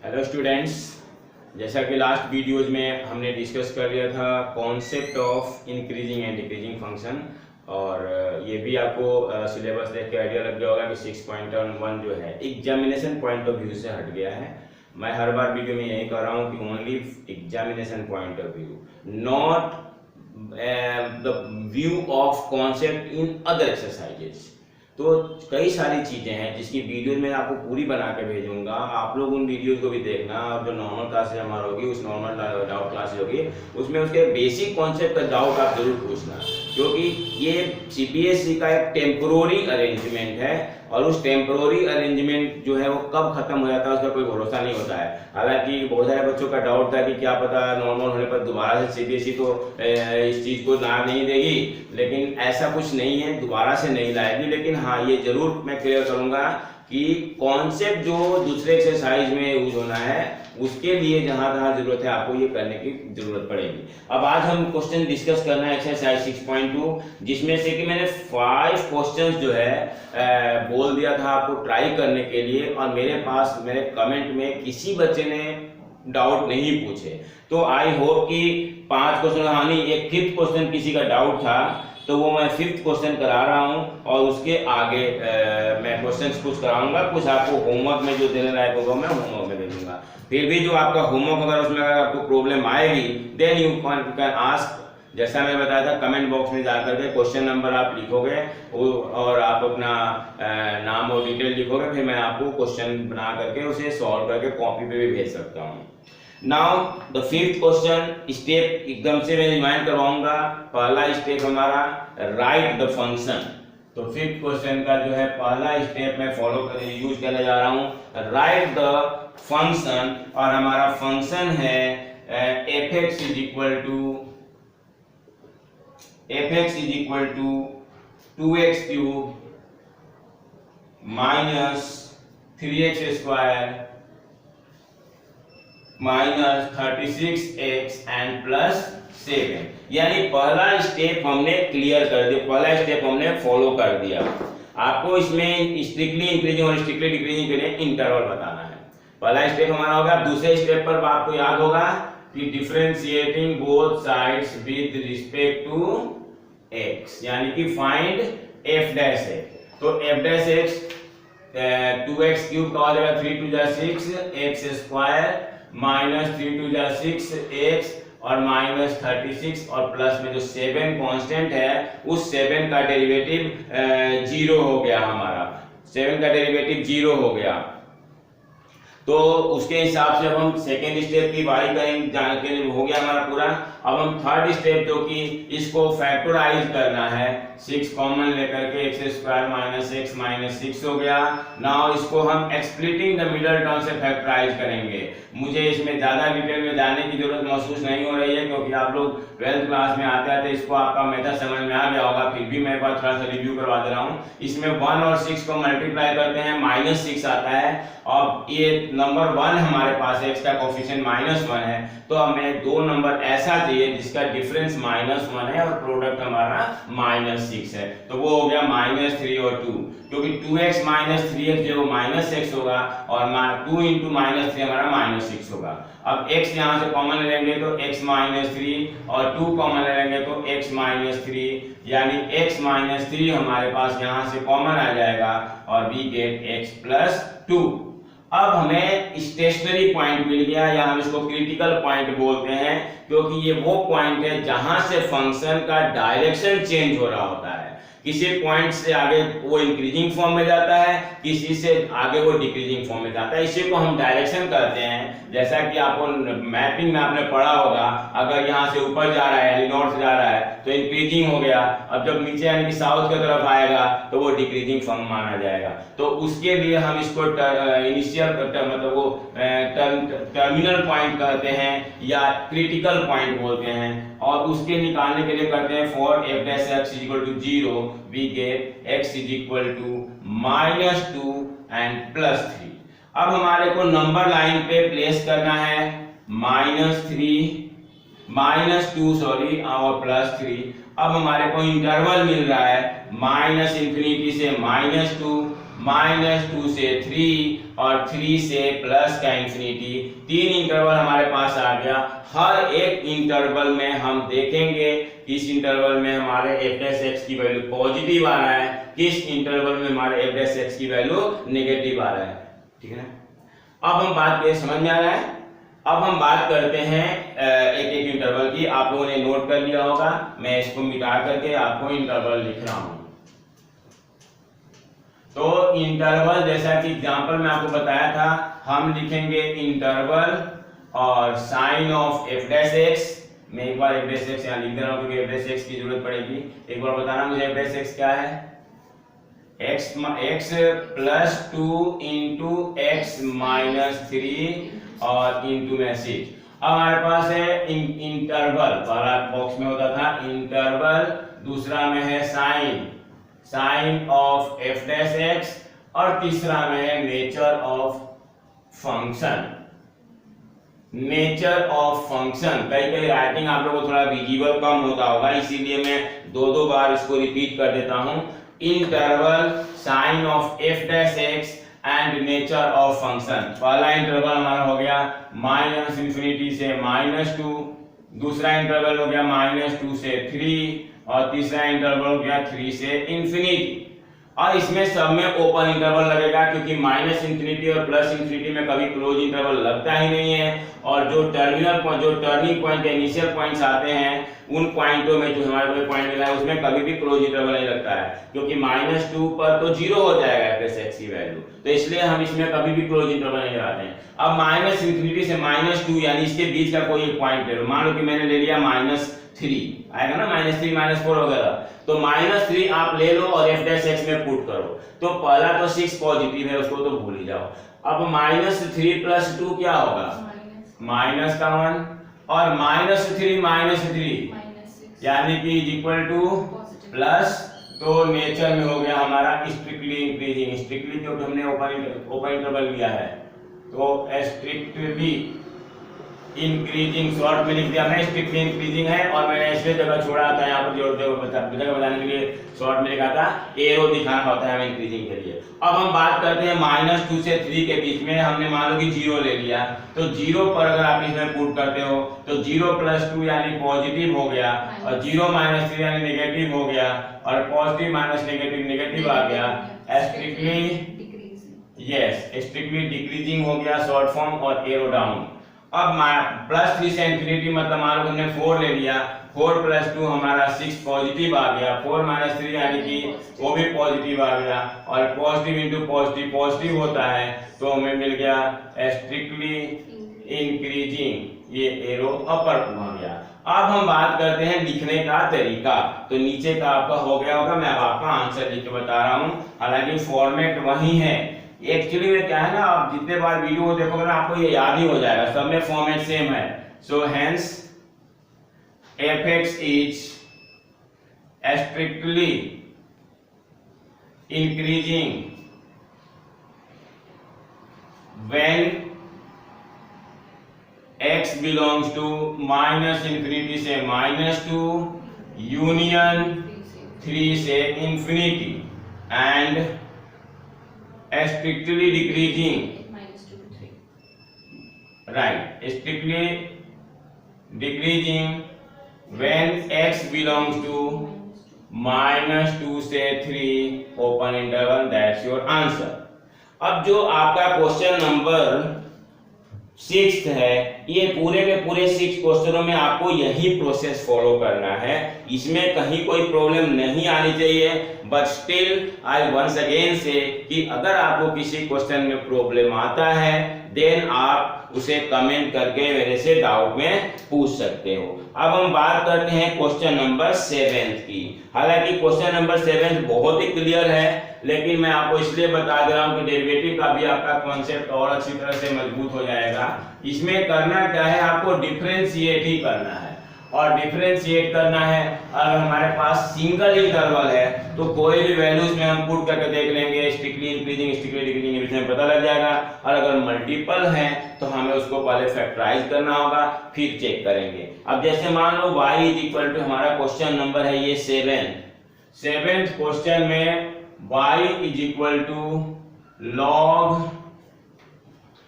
Hello students, जैसा कि last videos में हमने डिस्कस कर लिया था concept of increasing and decreasing function, और ये भी आपको सिलेबस देख के आइडिया लग गया होगा कि 6.1 जो है एग्जामिनेशन पॉइंट ऑफ व्यू से हट गया है। मैं हर बार वीडियो में यही कर रहा हूँ कि only examination point of view, not the view of concept in other exercises. तो कई सारी चीज़ें हैं जिसकी वीडियो मैं आपको पूरी बना के भेजूंगा, आप लोग उन वीडियोस को भी देखना। और जो नॉर्मल क्लासेज हमारा होगी, उस नॉर्मल डाउट क्लासेज होगी, उसमें उसके बेसिक कॉन्सेप्ट का डाउट आप जरूर पूछना, क्योंकि ये सीबीएसई का एक टेम्पोररी अरेंजमेंट है और उस टेम्पोररी अरेंजमेंट जो है वो कब खत्म हो जाता है उसका कोई भरोसा नहीं होता है। हालांकि बहुत सारे बच्चों का डाउट था कि क्या पता नॉर्मल होने पर दोबारा से सीबीएसई तो इस चीज़ को ला नहीं देगी, लेकिन ऐसा कुछ नहीं है, दोबारा से नहीं लाएगी। लेकिन हाँ, ये जरूर मैं क्लियर करूंगा कि कॉन्सेप्ट जो दूसरे एक्सरसाइज में यूज होना है उसके लिए जहां जहां जरूरत है आपको ये करने की जरूरत पड़ेगी। अब आज हम क्वेश्चन डिस्कस करना है एक्सरसाइज 6.2, जिसमें से कि मैंने 5 क्वेश्चंस जो है बोल दिया था आपको ट्राई करने के लिए, और मेरे कमेंट में किसी बच्चे ने डाउट नहीं पूछे। तो आई होप कि 5 क्वेश्चन, हाँ नहीं, एक 5th क्वेश्चन किसी का डाउट था तो वो मैं 5th क्वेश्चन करा रहा हूँ, और उसके आगे मैं क्वेश्चंस कुछ कराऊंगा, कुछ आपको होमवर्क में जो देने लायक होगा मैं होमवर्क में दे दूंगा। फिर भी जो आपका होमवर्क अगर उसमें अगर आपको प्रॉब्लम आएगी, देन यू कैन आस्क। जैसा मैं बताया था, कमेंट बॉक्स में जाकर के क्वेश्चन नंबर आप लिखोगे और आप अपना नाम और डिटेल लिखोगे, फिर मैं आपको क्वेश्चन बना करके उसे सॉल्व करके कॉपी पे भी भेज सकता हूँ। Now the 5th question, step एकदम से मैं रिमाइंड करवाऊंगा। पहला स्टेप हमारा राइट द फंक्शन। तो 5th क्वेश्चन का जो है पहला स्टेप मैं यूज करने जा रहा हूं, राइट द फंक्शन। और हमारा फंक्शन है fx is equal to 2x cube minus 3x square minus 36x and plus 7। यानी पहला स्टेप हमने क्लियर कर दिया, पहला स्टेप हमने फॉलो कर दिया। आपको इसमें स्ट्रिक्टली इंक्रीजिंग और स्ट्रिक्टली डिक्रीजिंग के लिए इंटरवल बताना है। पहला स्टेप हमारा हो गया। दूसरे स्टेप पर आपको याद होगा कि differentiating both sides with respect to x, यानी कि फाइंड f डैश x। तो f dash x 2x cube का हो जाएगा 3 2 जा 6 x स्क्वायर माइनस 3 2 जा 6 x और माइनस 36 और प्लस में जो 7 कांस्टेंट है उस 7 का डेरिवेटिव 0 हो गया। हमारा 7 का डेरिवेटिव 0 हो गया। तो उसके हिसाब से अब हम सेकेंड स्टेप की बारी करेंगे, जानके हो गया हमारा पूरा। अब हम थर्ड स्टेप जो कि इसको फैक्टराइज करना है, 6 कॉमन लेकर के x square minus x minus 6 हो गया। नाउ इसको हम एक्सप्लिटिंग द मिडल टर्म से फैक्टराइज करेंगे। मुझे इसमें ज्यादा डिटेल में जाने की जरूरत महसूस नहीं हो रही है, क्योंकि आप लोग 12th क्लास में आते आते इसको आपका मेथड समझ में आ गया होगा। फिर भी मैं एक बार थोड़ा सा रिव्यू करवा दे रहा हूँ। इसमें 1 और 6 को मल्टीप्लाई करते हैं, माइनस 6 आता है। और ये नंबर 1 हमारे पास है, x का कोफिशिएंट -1 है, तो हमें 2 नंबर ऐसा चाहिए जिसका डिफरेंस -1 है और प्रोडक्ट हमारा -6 है। तो वो हो गया -3 और 2, क्योंकि 2x माइनस 3x जो -x होगा और 2 × -3 हमारा -6 होगा। अब x यहाँ से कॉमन ले लेंगे तो x -3 और 2 कॉमन ले लेंगे तो x -3, यानी x -3 हमारे पास यहाँ से कॉमन आ जाएगा और we get x + 2। अब हमें स्टेशनरी पॉइंट मिल गया, या हम इसको क्रिटिकल पॉइंट बोलते हैं, क्योंकि ये वो पॉइंट है जहां से फंक्शन का डायरेक्शन चेंज हो रहा होता है। किसी पॉइंट से आगे वो इंक्रीजिंग फॉर्म में जाता है, किसी से आगे वो डिक्रीजिंग फॉर्म में जाता है। इसी को हम डायरेक्शन कहते हैं। जैसा कि आपको मैपिंग में आपने पढ़ा होगा, अगर यहाँ से ऊपर जा रहा है यानी नॉर्थ से जा रहा है तो इंक्रीजिंग हो गया, अब जब नीचे यानी कि साउथ की तरफ आएगा तो वो डिक्रीजिंग फॉर्म माना जाएगा। तो उसके लिए हम इसको इनिशियल मतलब वो टर्मिनल पॉइंट कहते हैं या क्रिटिकल पॉइंट बोलते हैं, और उसके निकालने के लिए करते हैं for f dash x = 0 we get x = -2 and +3। अब हमारे को नंबर लाइन पे प्लेस करना है -2 और +3। अब हमारे को इंटरवल मिल रहा है -∞ से -2 -2 से 3 और 3 से प्लस का इंफिनिटी। 3 इंटरवल हमारे पास आ गया। हर एक इंटरवल में हम देखेंगे किस इंटरवल में हमारे f' की वैल्यू पॉजिटिव आ रहा है, किस इंटरवल में हमारे f' की वैल्यू नेगेटिव आ रहा है। ठीक है ना। अब हम बात करें, समझ में आ रहा है। अब हम बात करते हैं एक एक इंटरवल की। आप लोगों ने नोट कर लिया होगा, मैं इसको मिटा करके आपको इंटरवल लिख रहा हूं। तो इंटरवल जैसा कि एग्जांपल में आपको बताया था, हम लिखेंगे इंटरवल और साइन ऑफ f'। मैं एक बार f' यहाँ लिख दे रहा हूं क्योंकि f' की जरूरत पड़ेगी। एक बार बताना मुझे f' क्या है। x plus 2 into x minus 3 और इंटू में 6। अब हमारे पास है इंटरवल, पहला बॉक्स में होता था इंटरवल, दूसरा में है साइन ऑफ f', और तीसरा में है nature of function. Nature of function कई राइटिंग आप लोगों को थोड़ा विजिबल कम होता होगा, इसीलिए मैं दो बार इसको रिपीट कर देता हूं। Interval sign of f' and nature of function. पहला इंटरवल हमारा हो गया -∞ से -2, दूसरा इंटरवल हो गया -2 से 3 और तीसरा इंटरवल हो गया 3 से इंफिनिटी। और इसमें सब में ओपन इंटरवल लगेगा क्योंकि -∞ और +∞ में कभी क्लोज इंटरवल लगता ही नहीं है। और जो टर्निंग पॉइंट इनिशियल पॉइंट्स आते हैं उन पॉइंटों में जो हमारे को पॉइंट मिला है उसमें कभी भी क्लोज इंटरवल नहीं लगता है, क्योंकि -2 पर तो 0 हो जाएगा f' की वैल्यू, तो इसलिए हम इसमें कभी भी क्लोज इंटरवल नहीं लगाते हैं। अब -∞ से -2 यानी इसके बीच का कोई एक पॉइंट ले लो, मान लो कि मैंने ले लिया -3, आएगा ना -3 -4 वगैरह, तो -3 आप ले लो और f' में पुट करो। तो पहला तो 6 पॉजिटिव है, उसको तो भूल ही जाओ। अब -3 + 2 क्या होगा, -1, और -3 यानी कि इज इक्वल टू प्लस, तो नेचर में हो गया हमारा स्ट्रिक्टली इंक्रीजिंग। स्ट्रिक्टली क्योंकि हमने ओपन इंटरवल लिया है, तो स्ट्रिक्टली इंक्रीजिंग शॉर्ट में लिख दिया मैं, स्ट्रिक्टली इंक्रीजिंग है। और मैंने इसलिए जगह छोड़ा था यहाँ पर जगह बताने के लिए शॉर्ट में लिखा था, एरो दिखाना होता है इंक्रीजिंग के लिए। अब हम बात करते हैं -2 से 3 के बीच में हमने मान लो कि 0 ले लिया, तो 0 पर अगर आप इसमें पुट करते हो तो 0 + 2 यानी पॉजिटिव हो गया, और 0 - 3 यानी नेगेटिव हो गया, और पॉजिटिव माइनस नेगेटिव आ गया। स्ट्रिक्टली डिक्रीजिंग हो गया शॉर्ट फॉर्म, और एरो डाउन। अब +3 से इंफिनिटी मतलब मान लो हमने 4 ले लिया, 4 + 2 हमारा 6 पॉजिटिव आ गया, 4 - 3 यानी कि वो भी पॉजिटिव आ गया, और पॉजिटिव इंटू पॉजिटिव होता है, तो हमें मिल गया स्ट्रिक्टली इंक्रीजिंग, ये एरो अपर हो गया। अब हम बात करते हैं लिखने का तरीका। तो नीचे का आपका हो गया होगा, मैं अब आपका आंसर लिख के बता रहा हूँ, हालांकि फॉर्मेट वही है। एक्चुअली में क्या है ना, आप जितने बार वीडियो देखोगे ना आपको ये याद ही हो जाएगा, सब में फॉर्मेट सेम है। So hence f(x) is strictly increasing when x belongs to -∞ से -2 यूनियन 3 से infinity, and strictly decreasing, right, strictly decreasing when x belongs to -2 से 3 open interval. That's your answer. अब जो आपका क्वेश्चन नंबर 6 है, ये पूरे के पूरे 6 क्वेश्चनों में आपको यही प्रोसेस फॉलो करना है, इसमें कहीं कोई प्रॉब्लम नहीं आनी चाहिए। But still I once again say कि अगर आपको किसी क्वेश्चन में प्रॉब्लम आता है देन आप उसे कमेंट करके मेरे से डाउट में पूछ सकते हो। अब हम बात करते हैं क्वेश्चन नंबर 7 की। हालांकि क्वेश्चन नंबर 7 बहुत ही क्लियर है, लेकिन मैं आपको इसलिए बता दे रहा हूं कि डेरिवेटिव का भी आपका कॉन्सेप्ट और अच्छी तरह से मजबूत हो जाएगा। इसमें करना क्या है, आपको डिफरेंशिएट ही करना है, और डिफरेंशिएट करना है। अगर हमारे पास सिंगल इंटरवल है तो कोई भी वैल्यूज में हम पुट करके देख लेंगे, स्ट्रिक्टली इंक्रीजिंग स्ट्रिक्टली डिक्रीजिंग इसमें पता लग जाएगा। और अगर मल्टीपल है तो हमें उसको पहले फैक्टराइज करना होगा, फिर चेक करेंगे। अब जैसे मान लो y = हमारा क्वेश्चन नंबर है ये 7th क्वेश्चन में y is equal to log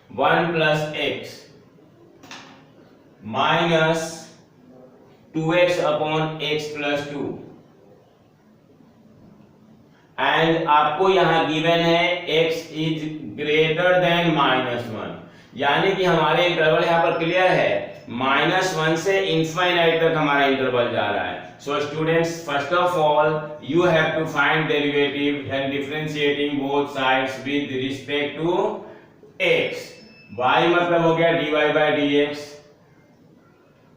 1 plus x minus 2x upon x plus 2 and आपको यहां गिवन है x इज ग्रेटर देन -1, यानी कि हमारे इंटरवल यहां पर क्लियर है, -1 से इनफाइनाइट तक हमारा इंटरवल जा रहा है। So students, first of all you have to find derivative and differentiating both sides with respect to x। y मतलब हो गया dy बाय dx,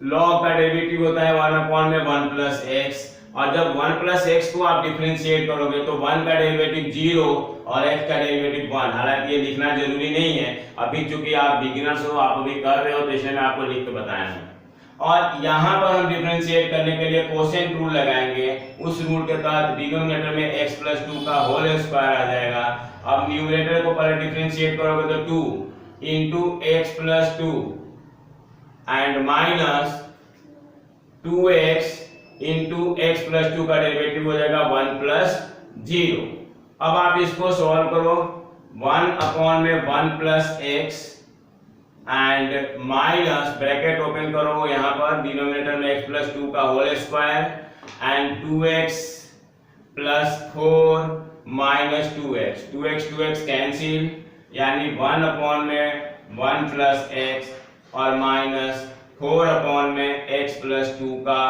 log का डेरिवेटिव होता है 1 अपॉन में 1 प्लस x, और जब 1 प्लस x को आप डिफरेंशिएट करोगे तो 1 का डेरिवेटिव 0 और x का डेरिवेटिव 1। हालांकि ये लिखना जरूरी नहीं है, अभी चूंकि आप बिगिनर्स हो, आप अभी कर रहे हो, तो इसलिए मैं आपको लिख के बताया हूं। और यहाँ पर हम डिफरेंशिएट करने के लिए कोसेंट रूल लगाएंगे। उस रूल के तहत डिनोमिनेटर में x प्लस 2 का होल स्क्वायर आ जाएगा। अब न्यूमरेटर को पहले डिफरेंशिएट करोगे तो 2 into x plus 2 and minus 2x into x plus 2 का डेरिवेटिव हो जाएगा 1 प्लस 0। अब आप इसको सॉल्व करो, 1 अपॉन में 1 plus x and minus bracket open करो, यहाँ पर डिनोमिनेटर में x प्लस 2 का whole square and 2x plus 4 minus 2x cancel, यानी 1 अपॉन में 1 प्लस x और माइनस 4 अपॉन में x प्लस 2 का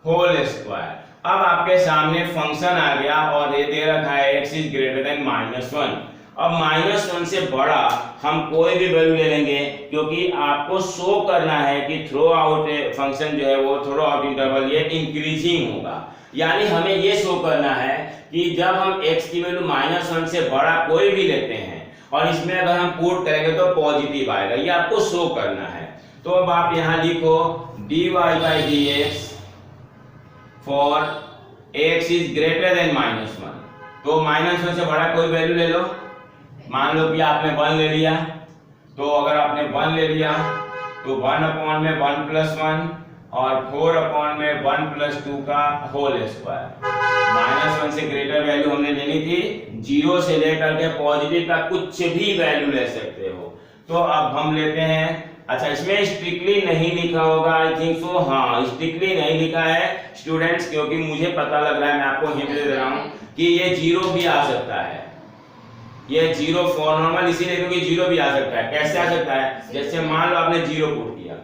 होल स्क्वायर। अब आपके सामने फंक्शन आ गया और ये दे रखा है x इज ग्रेटर देन -1। अब -1 से बड़ा हम कोई भी वैल्यू ले लेंगे, क्योंकि आपको शो करना है कि थ्रू आउट फंक्शन जो है वो थ्रू आउट इंटरवल ये इंक्रीजिंग होगा। यानी हमें ये शो करना है कि जब हम x की वैल्यू -1 से बड़ा कोई भी लेते हैं और इसमें अगर हम पुट करेंगे तो पॉजिटिव आएगा, ये आपको शो करना है। तो अब आप यहाँ लिखो dy by dx for x is greater than -1। तो -1 से बड़ा कोई वैल्यू ले लो, मान लो कि आपने 1 ले लिया, तो अगर आपने 1 ले लिया तो 1 अपॉन में 1 प्लस 1 और 4 अपॉन में 1 प्लस 2 का होल स्क्वायर। -1 से ग्रेटर वैल्यू हमने लेनी थी, 0 से लेकर के पॉजिटिव का कुछ भी वैल्यू ले सकते हो। तो अब हम लेते हैं, अच्छा इसमें स्ट्रिक्टली नहीं लिखा होगा, आई थिंक सो, हाँ स्ट्रिक्टली नहीं लिखा है स्टूडेंट्स, क्योंकि मुझे पता लग रहा है, मैं आपको हिंट दे रहा हूँ कि ये 0 भी आ सकता है। ये 0 फॉर नॉर्मल इसीलिए क्योंकि 0 भी आ सकता है। कैसे आ सकता है? जैसे मान लो आपने 0 पुट किया,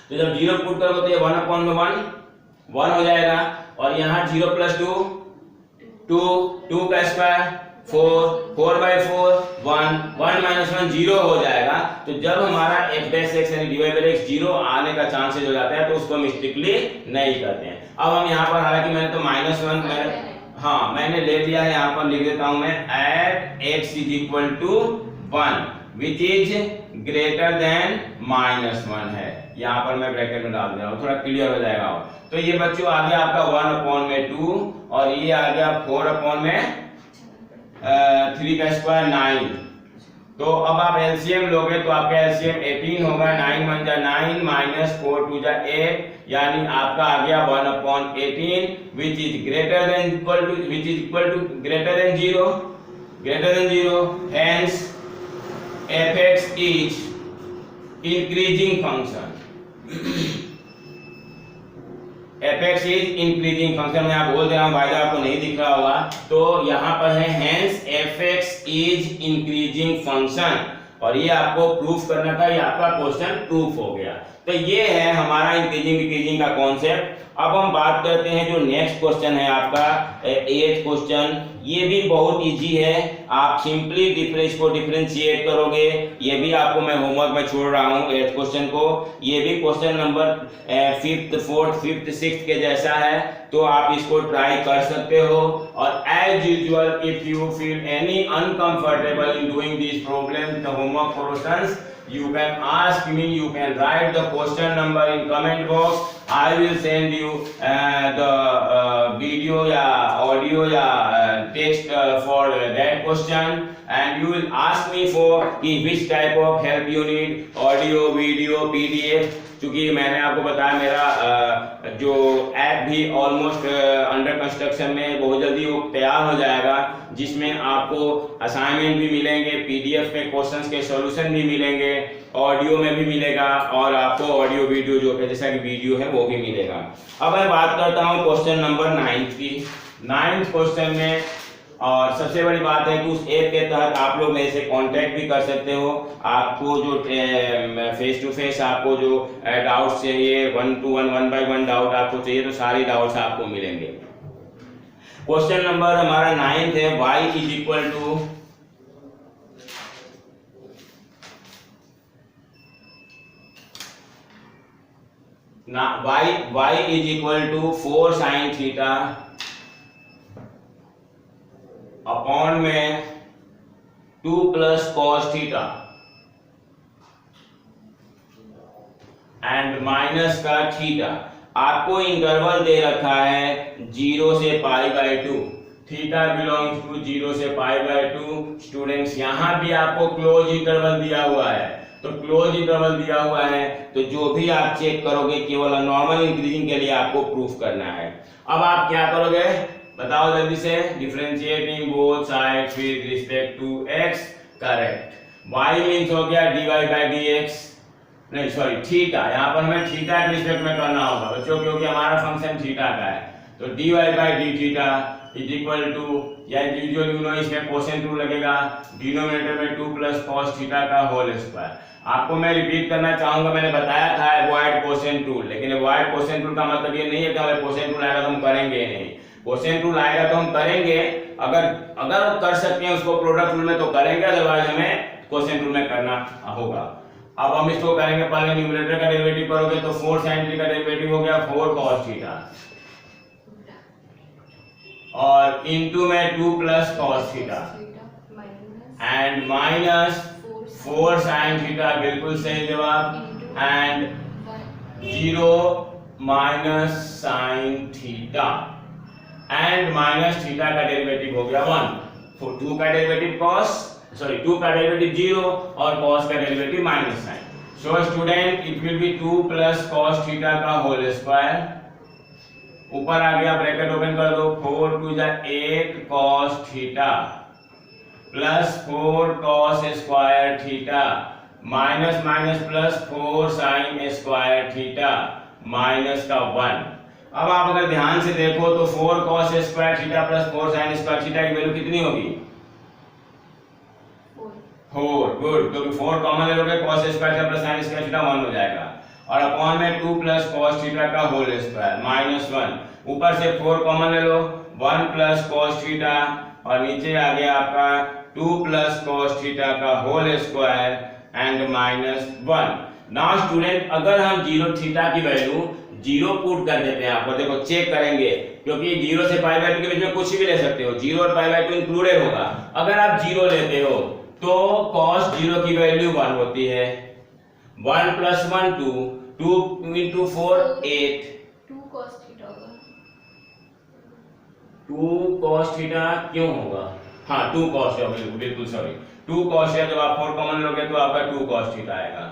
तो जब 0 पुट करोगे तो ये 1 अपॉन में 1 हो जाएगा, और यहाँ 0 प्लस 2 का स्क्वायर 4 बाई 4 1 माइनस 1 0 हो जाएगा। तो जब हमारा f डैश x यानी dy बाई x 0 आने का चांसेस हो जाता है तो उसको हम स्ट्रिक्टली नहीं करते हैं। अब हम यहाँ पर, हालांकि मैंने तो -1 मैंने ले लिया है, यहाँ पर लिख देता हूं मैं at x is equal to 1 which is greater than -1 है, यहाँ पर मैं ब्रैकेट में डाल दे रहा हूँ, थोड़ा क्लियर हो जाएगा। तो ये बच्चों आ गया आपका 1 अपॉन में 2 और ये आ गया 4 अपॉन में 3 का स्क्वायर 9। तो अब आप एलसीएम लोगे तो आपका एलसीएम 18 होगा, 9 1 जा 9 माइनस 4 2 जा 8, यानी आपका आ गया 1 upon 18 which is greater than equal to greater than 0, hence fx is increasing function. fx is increasing function, मैं आप बोल दे रहा हूं, भाई आपको नहीं दिख रहा होगा, तो यहां पर है hence fx is increasing function, और ये आपको प्रूफ करना था, ये आपका क्वेश्चन प्रूफ हो गया। तो ये है हमारा इंक्रीजिंग डिक्रीजिंग का कॉन्सेप्ट। अब हम बात करते हैं जो नेक्स्ट क्वेश्चन है आपका 8th क्वेश्चन। ये भी बहुत इजी है, आप सिंपली इसको डिफरेंशिएट करोगे। ये भी आपको मैं होमवर्क में छोड़ रहा हूँ 8th क्वेश्चन को। ये भी question number 5th 4th 5th 6th के जैसा है, तो आप इसको ट्राई कर सकते हो। और as usual if you feel any uncomfortable in doing this problem the homework questions, you can ask me, you can write the question number in comment box, I will send you the video या audio या text for that question, and you will ask me for कि which type of help you need, audio, video, PDF। क्योंकि मैंने आपको बताया मेरा जो app भी ऑलमोस्ट अंडर कंस्ट्रक्शन में, बहुत जल्दी वो तैयार हो जाएगा, जिसमें आपको असाइनमेंट भी मिलेंगे, पीडीएफ में क्वेश्चंस के सॉल्यूशन भी मिलेंगे, ऑडियो में भी मिलेगा, और आपको ऑडियो वीडियो जो है जैसा कि वीडियो है वो भी मिलेगा। अब मैं बात करता हूँ क्वेश्चन नंबर 9 की। 9th क्वेश्चन में, और सबसे बड़ी बात है कि उस ऐप के तहत आप लोग मेरे से कांटेक्ट भी कर सकते हो। आपको जो फेस टू फेस आपको जो डाउट्स चाहिए, 1 to 1, 1 by 1 डाउट आपको चाहिए, तो सारी डाउट्स आपको मिलेंगे। क्वेश्चन नंबर हमारा 9th है, y is equal to y is equal to 4 sin theta upon में 2 plus cos theta and minus का थीटा। आपको इंटरवल दे रखा है 0 से π/2, थीटा बिलोंग्स टू 0 से π/2। स्टूडेंट्स यहाँ भी आपको क्लोज इंटरवल दिया हुआ है, तो क्लोज इंटरवल दिया हुआ है तो जो भी आप चेक करोगे केवल नॉर्मल इंक्रीजिंग के लिए आपको प्रूफ करना है। अब आप क्या करोगे बताओ जल्दी से, differentiating both sides with respect to x, correct. y means हो गया dy/dx, नहीं सॉरी थीटा, यहाँ पर हमें थीटा के रिस्पेक्ट में करना होगा बच्चों, क्योंकि हमारा फंक्शन थीटा का है। तो dy/d इज इक्वल टू, या यूजुअली यू नो इसमें कोसेंट रूल लगेगा, डिनोमिनेटर में 2 plus cos थीटा का होल स्क्वायर। आपको मैं रिपीट करना चाहूंगा, मैंने बताया था अवॉइड कोसेंट रूल, लेकिन अवॉइड कोसेंट रूल का मतलब ये नहीं है कि हमें कोसेंट रूल आएगा तो हम करेंगे नहीं। कोसेंट रूल आएगा तो हम करेंगे, अगर कर सकते हैं उसको प्रोडक्ट रूल में तो करेंगे, अदरवाइज हमें कोसेंट रूल में करना होगा। अब हम इसको करेंगे, पहले न्यूमरेटर का डेरिवेटिव करोगे तो 4 sin थीटा का डेरिवेटिव हो गया 4 cos थीटा, और इनटू में 2 plus cos theta and minus 4 sin theta, बिल्कुल सही जवाब, and 0 minus sin theta and minus theta का डेरिवेटिव हो गया 1। 2 का डेरिवेटिव cos, सॉरी 2 का डेरिवेटिव 0 और cos का derivative -9। So student it will be 2 plus cos थीटा का होल स्क्वायर, ऊपर आ गया ब्रैकेट ओपन कर दो, 4 2 जा 8 cos theta plus 4 cos square theta minus minus plus 4 sin square theta minus का 1। अब आप अगर ध्यान से देखो तो 4 cos square theta plus 4 sin square theta की वैल्यू कितनी होगी? 4। गुड, क्योंकि 4 कॉमन ले लोगे, cos square theta plus sin square theta 1 हो जाएगा, और अपॉन में 2 plus cos थीटा का होल स्क्वायर -1। ऊपर से 4 कॉमन ले लो, 1 plus cos थीटा, और नीचे आ गया आपका 2 plus cos थीटा का whole square and -1। Now student अगर हम 0 थीटा की वैल्यू 0 पुट कर देते हैं, आपको देखो चेक करेंगे, क्योंकि 0 से π/2 के बीच में कुछ भी ले सकते हो, 0 और π/2 इंक्लूडेड होगा। अगर आप 0 लेते हो तो cos 0 की वैल्यू 1 होती है, 1 plus 1 2, 2 into 4 8, 2 cos थीटा होगा। 2 cos थीटा क्यों होगा? हाँ 2 cos है, बिल्कुल सॉरी 2 cos है, जब आप 4 कॉमन लोगे तो आपका 2 cos थीटा आएगा।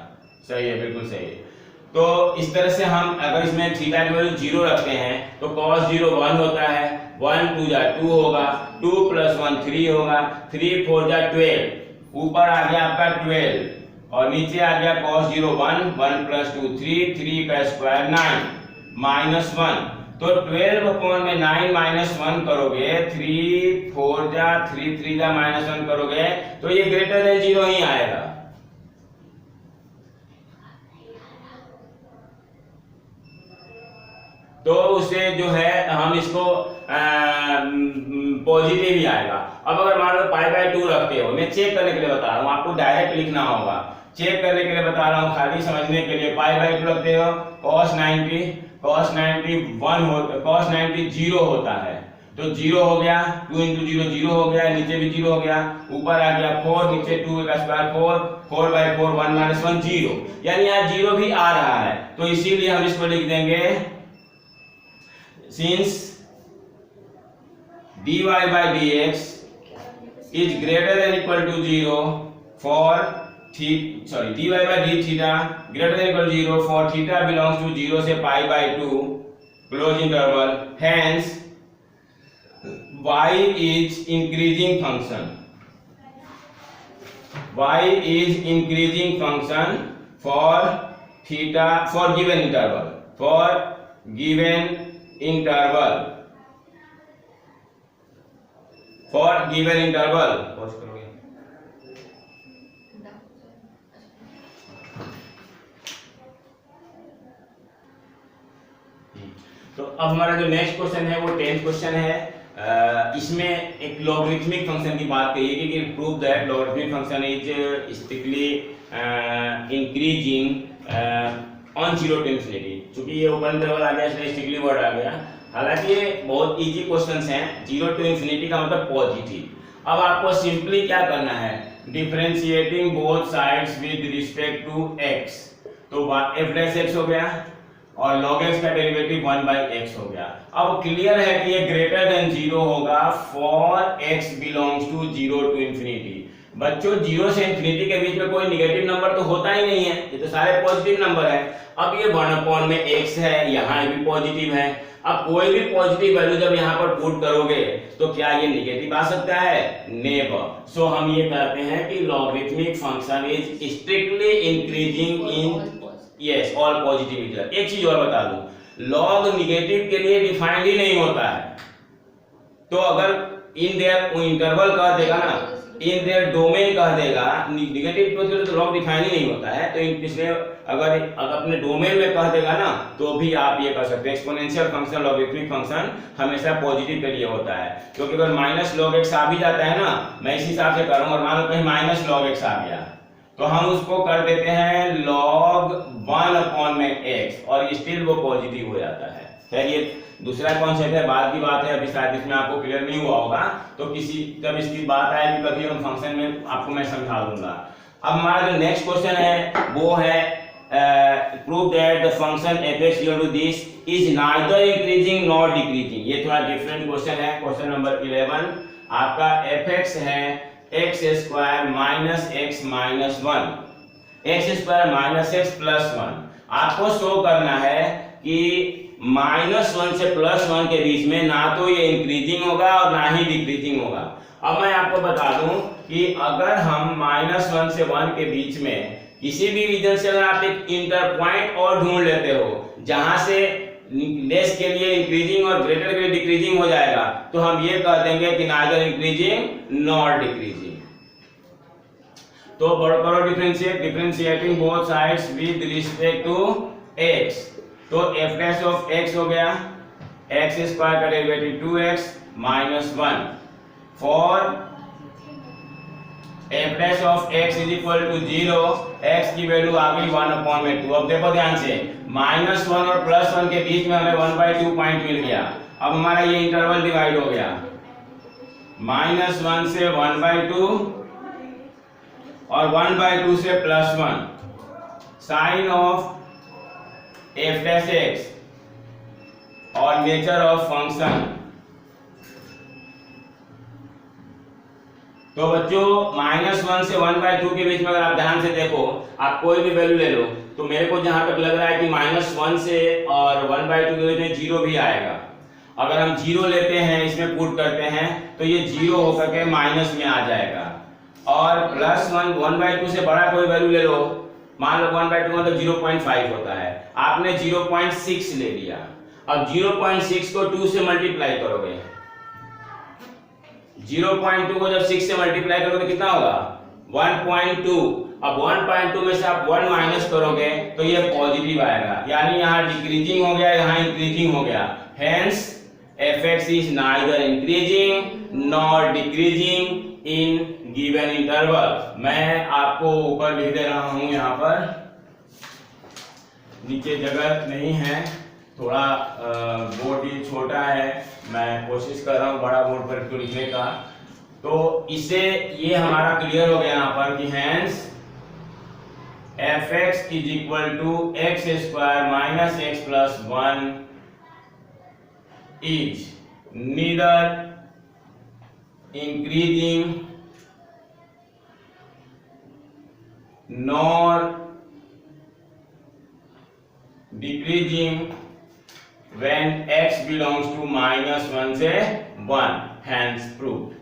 सही है, बिल्कुल सही है। तो इस तरह से हम अगर इसमें थीटा की वैल्यू 0 रखते हैं तो cos 0 1 होता है, 1 2 जा 2 होगा, 2 plus 1 3 होगा, 3 4 जा 12, ऊपर आ गया आपका 12, और नीचे आ गया cos 0 1, 1 plus 2 3, 3 का स्क्वायर 9 -1। तो 12 अपॉन में 9 -1 करोगे, 3 4 जा 3 3 जा -1 करोगे तो ये ग्रेटर देन 0 ही आएगा। तो उससे जो है हम इसको पॉजिटिव ही आएगा। अब अगर मान लो π/2 रखते हो, मैं चेक करने के लिए बता रहा हूँ, आपको डायरेक्ट लिखना होगा, चेक करने के लिए बता रहा हूँ, खाली समझने के लिए। π/2 रखते हो, cos 90 cos 90 0 होता है, तो 0 हो गया, 2 into 0 0 हो गया, नीचे भी 0 हो गया, ऊपर आ गया 4, नीचे 2 का स्क्वायर 4, 4/4 1 -1 0, यानी यहाँ 0 भी आ रहा है, तो इसीलिए हम इसको लिख देंगे since dy by dx is greater than equal to 0 for dy by d theta greater than equal to 0 for theta belongs to 0 से pi by 2 close interval, hence y is increasing function. Y is increasing function for theta for given interval. For given interval. For given interval. Pause करोगे. तो अब हमारा जो next question है वो 10th question है. इसमें एक लॉगरिथमिक फंक्शन की बात कही है कि prove that logarithmic function is strictly increasing on 0 to infinity. चूंकि ये ओपन इंटरवल आ गया इसलिए स्ट्रिक्टली वर्ड आ गया. हालांकि ये बहुत इजी क्वेश्चंस हैं. 0 to infinity का मतलब पॉजिटिव. अब आपको सिंपली क्या करना है, differentiating both sides with respect to x. तो f डैश x हो गया और log x का डेरिवेटिव 1/x हो गया. अब क्लियर है कि ये ग्रेटर देन 0 होगा for x belongs to 0 to infinity. बच्चों 0 से इंफिनिटी के बीच में कोई नेगेटिव नंबर तो होता ही नहीं है, ये तो सारे पॉजिटिव नंबर है. अब ये 1/x है, यहाँ भी पॉजिटिव है. अब कोई भी पॉजिटिव वैल्यू जब यहाँ पर पुट करोगे तो क्या ये नेगेटिव आ सकता है? नेवर. सो हम ये कहते हैं कि logarithmic function is strictly increasing in yes all positive integer. एक चीज और बता दूं, लॉग नेगेटिव के लिए डिफाइंड ही नहीं होता है. तो अगर इन देयर इंटरवल कह देगा ना, इन देयर डोमेन कह देगा, नेगेटिव तो लॉग डिफाइन ही नहीं होता है. तो इसलिए अगर अपने डोमेन में कह देगा ना तो भी आप ये कर सकते हैं. एक्सपोनेंशियल फंक्शन लॉगरिथमिक फंक्शन हमेशा पॉजिटिव के लिए होता है, क्योंकि अगर माइनस लॉग एक्स आ भी जाता है ना, मैं इस हिसाब से कर रहा हूं, और मान लो कहीं माइनस लॉग एक्स आ गया तो हम उसको कर देते हैं log 1/x और स्टिल वो पॉजिटिव हो जाता है. खैर ये दूसरा कॉन्सेप्ट है, बाद की बात है, अभी शायद इसमें आपको क्लियर नहीं हुआ होगा. तो किसी जब इसकी बात आएगी कभी हम फंक्शन में आपको मैं समझा दूंगा. अब हमारा जो नेक्स्ट क्वेश्चन है वो है prove that the function f(x) equal to this is neither increasing nor decreasing. ये थोड़ा डिफरेंट क्वेश्चन है. क्वेश्चन नंबर 11 आपका f(x) है x square minus x minus 1, x square minus x plus 1. आपको शो करना है कि -1 से +1 के बीच में ना तो ये इंक्रीजिंग होगा और ना ही डिक्रीजिंग होगा. अब मैं आपको बता दूं कि अगर हम -1 से 1 के बीच में किसी भी रीजन से अगर आप एक इंटर पॉइंट और ढूंढ लेते हो जहां से लेस के लिए इंक्रीजिंग और ग्रेटर के लिए डिक्रीजिंग हो जाएगा, तो हम ये कह देंगे कि नाइदर इंक्रीजिंग नॉर डिक्रीजिंग. तो करो differentiating both sides with respect to x. तो f डैश ऑफ x हो गया x स्क्वायर का derivative 2x minus 1 for f dash of x is equal to 0. x की वैल्यू आ गई 1/2. अब देखो ध्यान से, -1 और +1 के बीच में हमें 1/2 पॉइंट मिल गया. अब हमारा ये इंटरवल डिवाइड हो गया, -1 से 1/2 और 1/2 से +1. Sign of f dash x और नेचर ऑफ फंक्शन. तो बच्चों -1 से 1/2 के बीच में अगर आप ध्यान से देखो, आप कोई भी वैल्यू ले लो, तो मेरे को जहां तक लग रहा है कि -1 से और 1/2 के बीच में 0 भी आएगा. अगर हम 0 लेते हैं, इसमें पुट करते हैं, तो ये 0 होकर के माइनस में आ जाएगा. और +1 1/2 से बड़ा कोई वैल्यू ले लो, मान लो 1/2 मतलब 0.5 होता है, आपने 0.6 ले लिया. अब 0.6 को 2 से मल्टीप्लाई करोगे, 0.2 को जब 6 से मल्टीप्लाई करोगे तो कितना होगा? 1.2. अब 1.2 में से आप 1 माइनस करोगे तो ये पॉजिटिव आएगा, यानी यहाँ डिक्रीजिंग हो गया, यहाँ इंक्रीजिंग हो गया. Hence f(x) is neither increasing nor decreasing in given interval. मैं आपको ऊपर लिख दे रहा हूँ, यहाँ पर नीचे जगह नहीं है, थोड़ा बोर्ड ये छोटा है, मैं कोशिश कर रहा हूँ बड़ा बोर्ड पर इसको लिखने का. तो इससे ये हमारा क्लियर हो गया यहाँ पर कि hence f(x) is equal to x² - x + 1 is neither increasing nor decreasing when x belongs to -1 से 1, hence proved।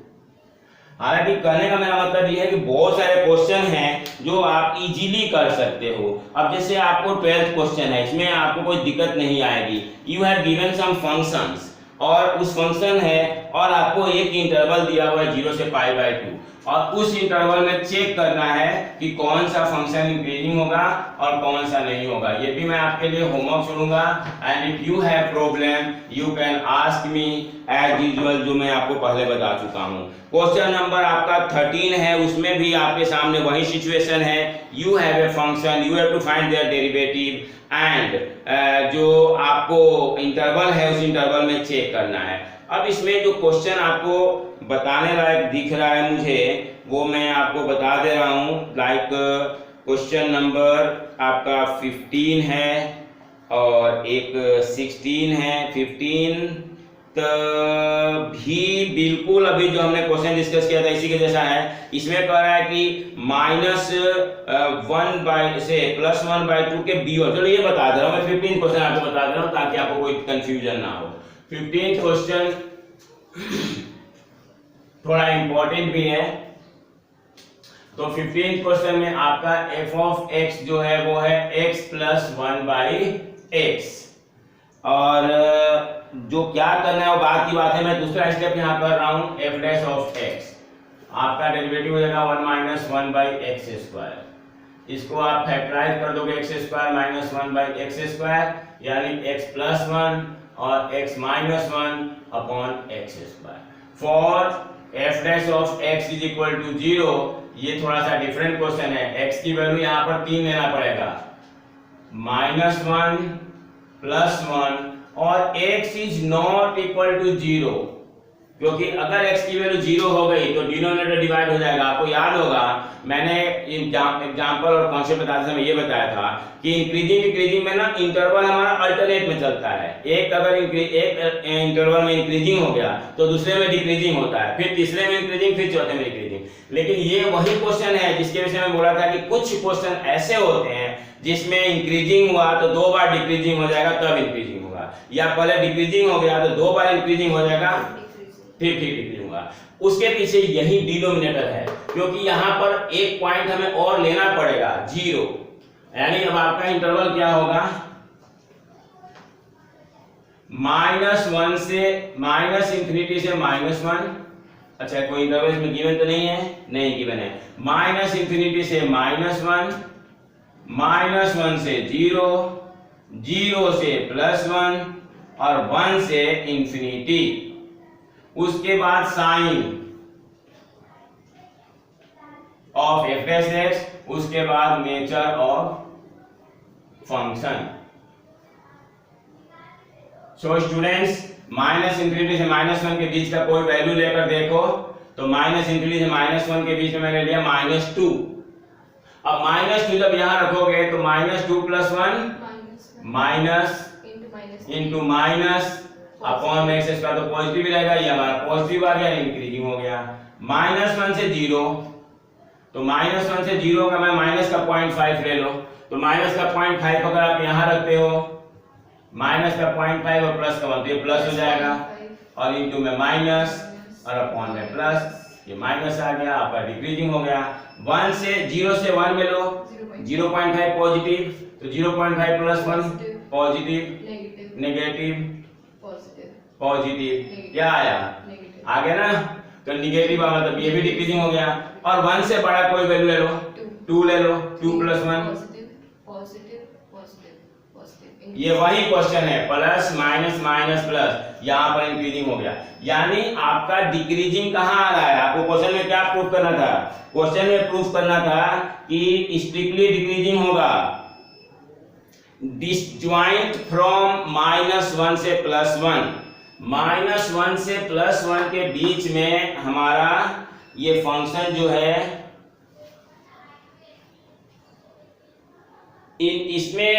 हालांकि कहने का मेरा मतलब यह है कि बहुत सारे क्वेश्चन हैं जो आप इजीली कर सकते हो। अब जैसे आपको 12th क्वेश्चन है, इसमें आपको कोई दिक्कत नहीं आएगी। You have given some functions और उस फंक्शन है और आपको एक इंटरवल दिया हुआ है 0 से π/2 और उस इंटरवल में चेक करना है कि कौन सा फंक्शन इंक्रीजिंग होगा और कौन सा नहीं होगा। ये भी मैं आपके लिए होमवर्क छोड़ूंगा and if you have problem you can ask me as usual, जो मैं आपको पहले बता चुका हूँ। क्वेश्चन नंबर आपका 13 है, उसमें भी आपके सामने वही सिचुएशन है। You have a function, you have to find their derivative and जो आपको इंटरवल है उस इंटरवल में चेक करना है। अब इसमें जो क्वेश्चन आपको बताने लायक दिख रहा है मुझे, वो मैं आपको बता दे रहा हूँ। लाइक क्वेश्चन नंबर आपका 15 है और एक 16 है। 15 भी बिल्कुल अभी जो हमने क्वेश्चन डिस्कस किया था इसी के जैसा है। इसमें कह रहा है कि -1 से +1/2 के बी और, चलो ये बता दे रहा हूँ मैं। 15 क्वेश्चन आपको बता दे रहा हूँ ताकि आपको कोई कंफ्यूजन ना हो। 15 क्वेश्चन थोड़ा इंपॉर्टेंट भी है। तो 15 क्वेश्चन में आपका f(x) जो है वो है x + 1/x और जो क्या करना है वो बात की बात है। मैं दूसरा स्टेप यहाँ कर रहा हूँ f'(x) आपका डेरिवेटिव हो जाएगा 1 - 1/x²। इसको आप फैक्टराइज कर दोगे x² - 1/x² यानी x + 1 और x - 1/x²। फॉर f'(x) = 0, ये थोड़ा सा डिफरेंट क्वेश्चन है। x की वैल्यू यहाँ पर 3 लेना पड़ेगा, -1 + 1 और x is not equal to 0, क्योंकि अगर x की वैल्यू 0 हो गई तो डिनोमिनेटर डिवाइड हो जाएगा। आपको याद होगा मैंने एग्जांपल और कॉन्सेप्ट बताते समय ये बताया था कि इंक्रीजिंग डिक्रीजिंग में ना इंटरवल हमारा अल्टरनेट में चलता है। एक अगर एक इंटरवल में इंक्रीजिंग हो गया तो दूसरे में डिक्रीजिंग होता है, फिर तीसरे में इंक्रीजिंग, फिर चौथे में डिक्रीजिंग। लेकिन ये वही क्वेश्चन है जिसके विषय में बोला था कि कुछ क्वेश्चन ऐसे होते हैं जिसमें इंक्रीजिंग हुआ तो 2 बार डिक्रीजिंग हो जाएगा तब इंक्रीजिंग होगा, या पहले डिक्रीजिंग हो गया तो 2 बार इंक्रीजिंग हो जाएगा फिर डिक्रीजिंग होगा। उसके पीछे यही डिनोमिनेटर है, क्योंकि यहाँ पर एक पॉइंट हमें और लेना पड़ेगा 0, यानी अब आपका इंटरवल क्या होगा -1 से -∞ से -1। अच्छा कोई इंटरवल इसमें गिवन तो नहीं है? नहीं गिवन है। -∞ से -1, -1 से 0, 0 से +1 और 1 से इंफिनिटी। उसके बाद साइन ऑफ f'(x), उसके बाद nature of function. So students, -∞ से -1 के बीच का कोई वैल्यू लेकर देखो तो -∞ से -1 के बीच में मैंने लिया -2। अब -2 जब यहां रखोगे तो -2 + 1 minus into minus upon x² तो पॉजिटिव ही रहेगा, ये हमारा पॉजिटिव आ गया, इंक्रीजिंग हो गया। -1 से 0, तो -1 से 0 का मैं माइनस का 0.5 ले लो, तो माइनस का 0.5 अगर आप यहाँ रखते हो, माइनस का 0.5 और प्लस का 1 तो ये प्लस हो जाएगा और इंटू में माइनस और अपॉन में प्लस, ये माइनस आ गया, आपका डिक्रीजिंग हो गया। 1 से 0 से 1 में लो, 0.5 पॉजिटिव, तो 0.5 + 1 पॉजिटिव, नेगेटिव, पॉजिटिव, क्या आया आ गया ना, तो नेगेटिव आ मतलब ये भी डिक्रीजिंग हो गया। और 1 से बड़ा कोई वैल्यू ले लो, 2 ले लो, 2 + 1 ये वही क्वेश्चन है, प्लस माइनस माइनस प्लस, यहाँ पर इंक्रीजिंग हो गया। यानी आपका डिक्रीजिंग कहाँ आ रहा है? आपको क्वेश्चन में क्या प्रूफ करना था? क्वेश्चन में प्रूफ करना था कि स्ट्रिक्टली डिक्रीजिंग होगा, डिसजॉइंट फ्रॉम -1 से +1, -1 से +1 के बीच में हमारा ये फंक्शन जो है इसमें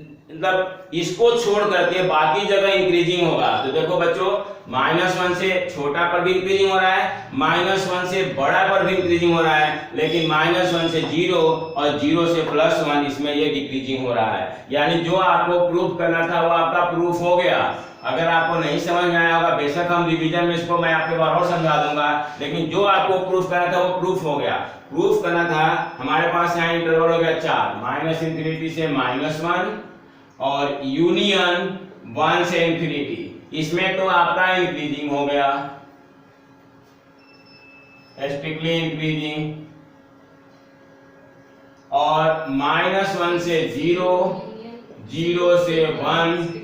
मतलब इसको छोड़ करके बाकी जगह इंक्रीजिंग होगा। तो देखो बच्चों, -1 से छोटा पर भी इंक्रीजिंग हो रहा है, -1 से बड़ा पर भी इंक्रीजिंग हो रहा है, लेकिन -1 से 0 और 0 से +1 इसमें ये डिक्रीजिंग हो रहा है। यानी जो आपको प्रूफ करना था वो आपका प्रूफ हो गया। अगर आपको नहीं समझ में आया होगा, बेशक हम रिवीजन में इसको मैं आपके बार और समझा दूंगा, लेकिन जो आपको प्रूफ करना था वो प्रूफ हो गया। प्रूफ करना था, हमारे पास यहाँ इंटरवल हो गया 4, -∞ से -1 और यूनियन 1 से इंफिनिटी। इसमें तो आपका इंक्रीजिंग हो गया, स्ट्रिक्टली इंक्रीजिंग, और -1 से 0, 0 से 1,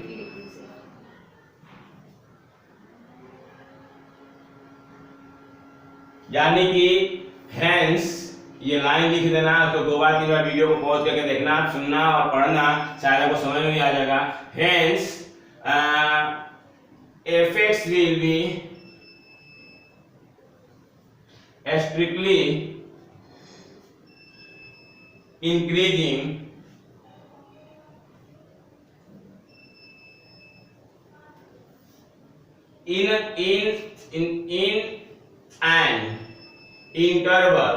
यानी कि हेंस, ये लाइन लिख देना, तो 2 बार 3 बार वीडियो को पॉज करके देखना, सुनना और पढ़ना, शायद आपको समझ में भी आ जाएगा। Hence fx will be strictly increasing in an interval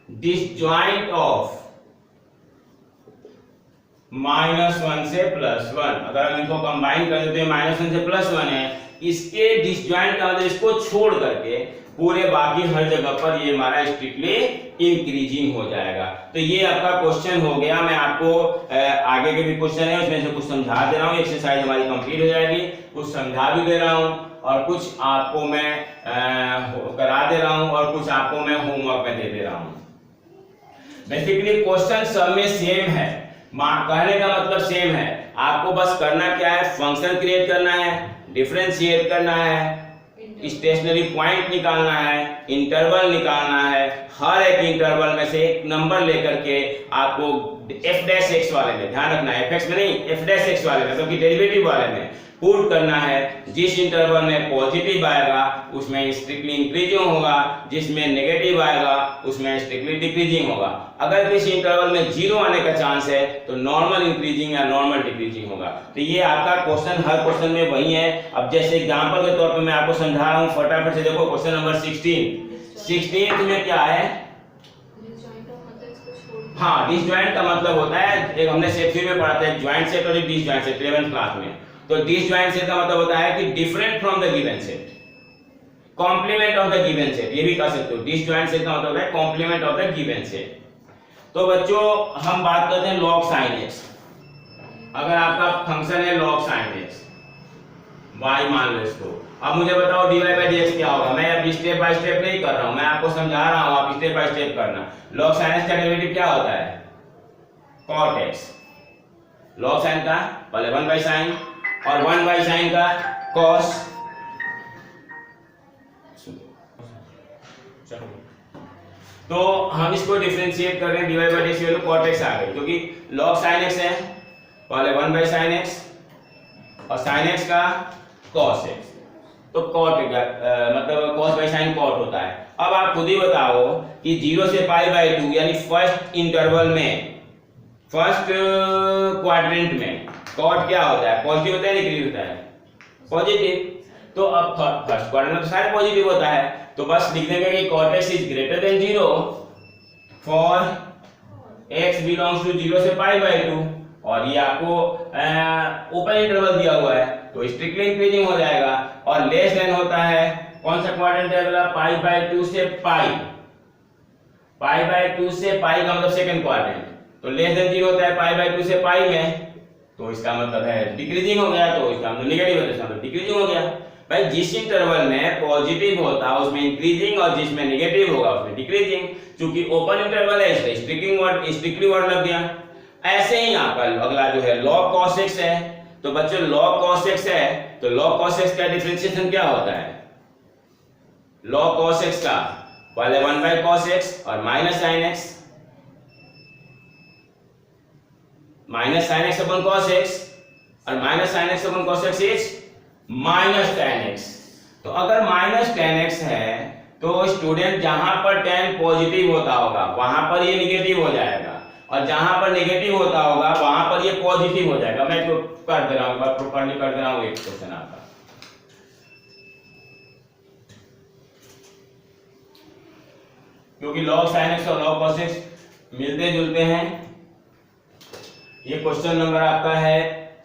disjoint of -1 से +1। अगर हम इनको कंबाइन कर देते हैं, -1 से +1 है, इसके डिसजॉइंट का मतलब इसको छोड़ करके पूरे बाकी हर जगह पर ये हमारा स्ट्रिक्टली इंक्रीजिंग हो जाएगा। तो ये आपका क्वेश्चन हो गया। मैं आपको आगे के भी क्वेश्चन है उसमें से कुछ समझा दे रहा हूँ, एक्सरसाइज हमारी कंप्लीट हो जाएगी, कुछ समझा भी दे रहा हूँ और कुछ आपको मैं करा दे रहा हूँ और कुछ आपको मैं होमवर्क में दे दे रहा हूँ। बेसिकली क्वेश्चन सब में सेम है, कहने का मतलब सेम है। आपको बस करना क्या है, फंक्शन क्रिएट करना है, डिफरेंशिएट करना है, स्टेशनरी पॉइंट निकालना है, इंटरवल निकालना है। हर एक इंटरवल में से एक नंबर लेकर के आपको f' वाले में ध्यान रखना है, fx में नहीं, f' वाले में, क्योंकि डेरिवेटिव वाले में पुट करना है। जिस इंटरवल में पॉजिटिव आएगा उसमें स्ट्रिक्टली इंक्रीजिंग होगा, जिसमें नेगेटिव आएगा उसमें स्ट्रिक्टली डिक्रीजिंग होगा। अगर किसी इंटरवल में 0 आने का चांस है तो नॉर्मल इंक्रीजिंग या नॉर्मल डिक्रीजिंग होगा। तो ये आपका क्वेश्चन हर क्वेश्चन में वही है। अब जैसे एग्जांपल के तौर पे मैं आपको समझा रहा हूँ, फटाफट से देखो क्वेश्चन नंबर 16 में क्या है। हाँ, डिसजॉइंट का मतलब होता है, एक हमने सेट थ्योरी में पढ़ा था, जॉइंट सेट और डिसजॉइंट सेट 11th क्लास में। तो डिसजॉइंट सेट का मतलब होता है कि different from the given set, complement of the given set, ये भी कह सकते हो। डिसजॉइंट सेट का मतलब है complement of the given set. तो बच्चों हम बात करते हैं log sin x। अगर आपका फंक्शन है log sin x, y मान लो इसको। अब मुझे बताओ dy by dx क्या होगा। मैं अब स्टेप बाय स्टेप नहीं कर रहा हूं, मैं आपको समझा रहा हूं, आप स्टेप बाय स्टेप करना। log sin x का डेरिवेटिव क्या होता है, cot x। log sin का पहले 1 by sin और 1 by sin का cos। तो हम इसको डिफरेंशिएट कर रहे हैं, dy by dx की वैल्यू cot x आ गई, क्योंकि log sin x है, पहले 1 by sin x और sin x का cos x। तो cot मतलब cos by sin cot होता है। अब आप खुद ही बताओ कि 0 से π/2 यानी फर्स्ट इंटरवल में, फर्स्ट क्वाड्रेंट में cot क्या होता है, पॉजिटिव होता है नेगेटिव होता है, पॉजिटिव। तो अब फर्स्ट क्वाड्रेंट में तो सारे पॉजिटिव होता है, तो बस लिख देंगे कि cot x is greater than 0 for x belongs to 0 से π/2, और ये आपको ओपन इंटरवल दिया हुआ है तो स्ट्रिक्टली इंक्रीजिंग हो जाएगा। और लेस देन होता है, कौन सा क्वाड्रेंट है अगला, π/2 से π/2 से π का मतलब सेकंड क्वाड्रेंट। तो लेस देन 0 होता है π/2 से π में, तो इसका मतलब है डिक्रीजिंग हो गया, तो इसका मतलब नेगेटिव होता है, इसका मतलब डिक्रीजिंग हो गया। भाई जिस इंटरवल में पॉजिटिव होता है उसमें इंक्रीजिंग और जिसमें नेगेटिव होगा उसमें डिक्रीजिंग। चूंकि ओपन इंटरवल है इसलिए स्ट्रिक्टली वर्ड लग गया। ऐसे ही यहाँ पर अगला जो है log cos x है, तो बच्चों log cos x है, तो log cos x का डिफरेंशिएशन क्या होता है, log cos x का पहले 1 by cos x और minus sin x, minus sin x अपन cos x और minus sin x upon cos x is minus tan x। तो अगर माइनस tan x है तो स्टूडेंट जहां पर tan पॉजिटिव होता होगा वहां पर ये निगेटिव हो जाएगा, और जहां पर नेगेटिव होता होगा वहां पर ये पॉजिटिव हो जाएगा। मैं तो कर दे रहा हूँ, प्रॉपर्ली कर दे रहा हूँ एक क्वेश्चन आपका। क्योंकि log sin x और log cos x मिलते जुलते हैं। ये क्वेश्चन नंबर आपका है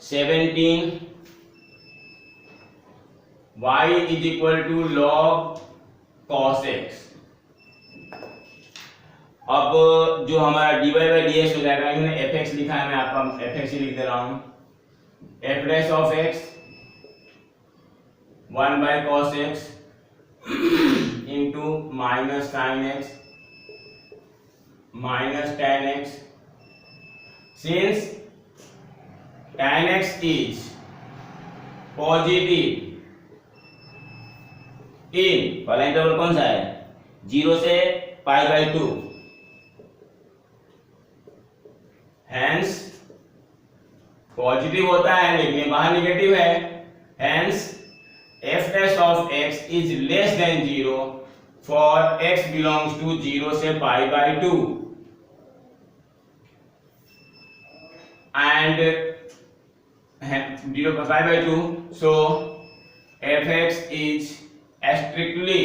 17। y is equal to log cos x। अब जो हमारा dy बाई dx हो जाएगा, इन्होंने fx लिखा है, मैं आपका fx ही लिख दे रहा हूं। f dash of x 1 by cos x into minus sin x minus tan x, since tan x is positive in पहला इंटरवल कौन सा है, 0 से पाई बाई 2, hence पॉजिटिव होता है लेकिन बाहर नेगेटिव है, hence f dash of x is less than 0 for x belongs to 0 से pi by 2 and 0 pi by 2, so fx is strictly